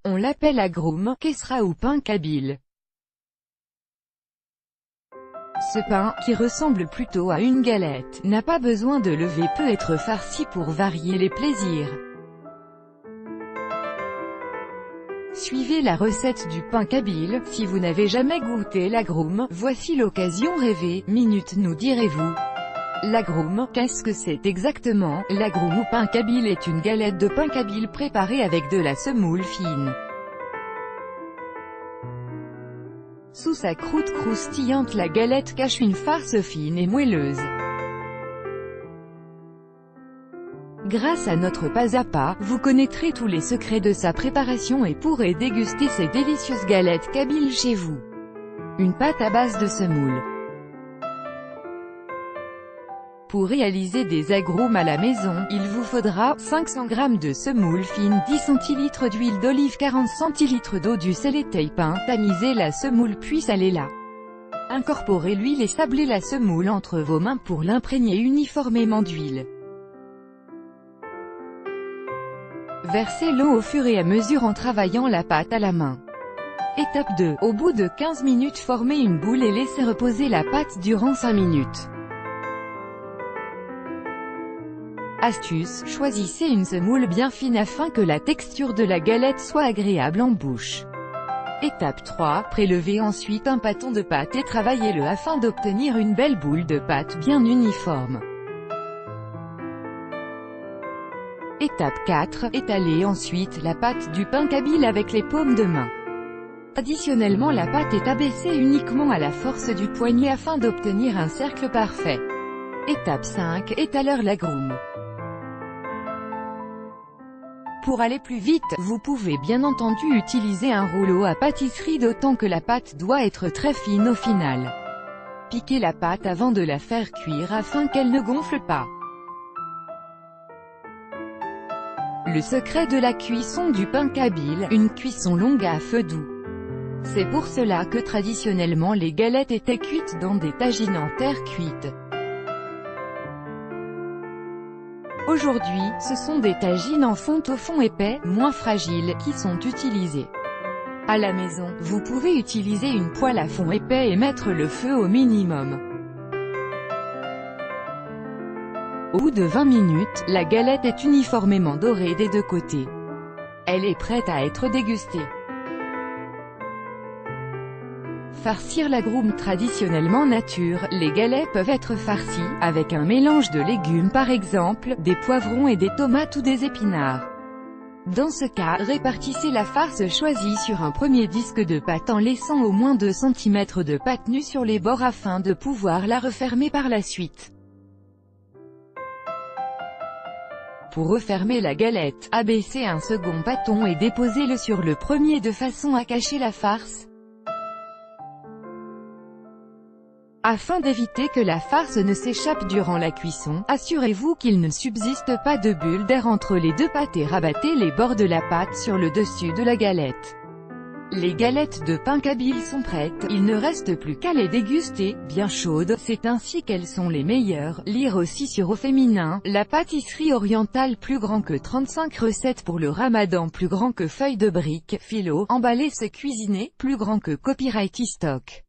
On l'appelle agroum, kesra ou pain kabyle. Ce pain, qui ressemble plutôt à une galette, n'a pas besoin de levée, peut être farci pour varier les plaisirs. Suivez la recette du pain kabyle. Si vous n'avez jamais goûté l'agroum, voici l'occasion rêvée. Minute, nous direz-vous. L'agroum, qu'est-ce que c'est exactement? L'agroum ou pain kabyle est une galette de pain kabyle préparée avec de la semoule fine. Sous sa croûte croustillante, la galette cache une farce fine et moelleuse. Grâce à notre pas à pas, vous connaîtrez tous les secrets de sa préparation et pourrez déguster ces délicieuses galettes kabyles chez vous. Une pâte à base de semoule. Pour réaliser des agrums à la maison, il vous faudra 500 g de semoule fine, 10 cl d'huile d'olive, 40 cl d'eau, du sel et pain. Tamisez la semoule puis salez-la. Incorporez l'huile et sablez la semoule entre vos mains pour l'imprégner uniformément d'huile. Versez l'eau au fur et à mesure en travaillant la pâte à la main. Étape 2. Au bout de 15 minutes, formez une boule et laissez reposer la pâte durant 5 minutes. Astuce, choisissez une semoule bien fine afin que la texture de la galette soit agréable en bouche. Étape 3, prélevez ensuite un bâton de pâte et travaillez-le afin d'obtenir une belle boule de pâte bien uniforme. Étape 4, étalez ensuite la pâte du pain kabyle avec les paumes de main. Traditionnellement, la pâte est abaissée uniquement à la force du poignet afin d'obtenir un cercle parfait. Étape 5, étaleur l'agroum. Pour aller plus vite, vous pouvez bien entendu utiliser un rouleau à pâtisserie, d'autant que la pâte doit être très fine au final. Piquez la pâte avant de la faire cuire afin qu'elle ne gonfle pas. Le secret de la cuisson du pain kabyle, une cuisson longue à feu doux. C'est pour cela que traditionnellement les galettes étaient cuites dans des tagines en terre cuite. Aujourd'hui, ce sont des tagines en fonte au fond épais, moins fragiles, qui sont utilisées. À la maison, vous pouvez utiliser une poêle à fond épais et mettre le feu au minimum. Au bout de 20 minutes, la galette est uniformément dorée des deux côtés. Elle est prête à être dégustée. Farcir l'agroum. Traditionnellement nature, les galets peuvent être farcis, avec un mélange de légumes par exemple, des poivrons et des tomates ou des épinards. Dans ce cas, répartissez la farce choisie sur un premier disque de pâte en laissant au moins 2 cm de pâte nue sur les bords afin de pouvoir la refermer par la suite. Pour refermer la galette, abaissez un second bâton et déposez-le sur le premier de façon à cacher la farce. Afin d'éviter que la farce ne s'échappe durant la cuisson, assurez-vous qu'il ne subsiste pas de bulles d'air entre les deux pâtes et rabattez les bords de la pâte sur le dessus de la galette. Les galettes de pain kabyle sont prêtes, il ne reste plus qu'à les déguster, bien chaudes, c'est ainsi qu'elles sont les meilleures. Lire aussi sur Au Féminin, la pâtisserie orientale, plus grand que 35 recettes pour le ramadan, plus grand que feuilles de briques, philo, emballé se cuisiner, plus grand que copyright stock.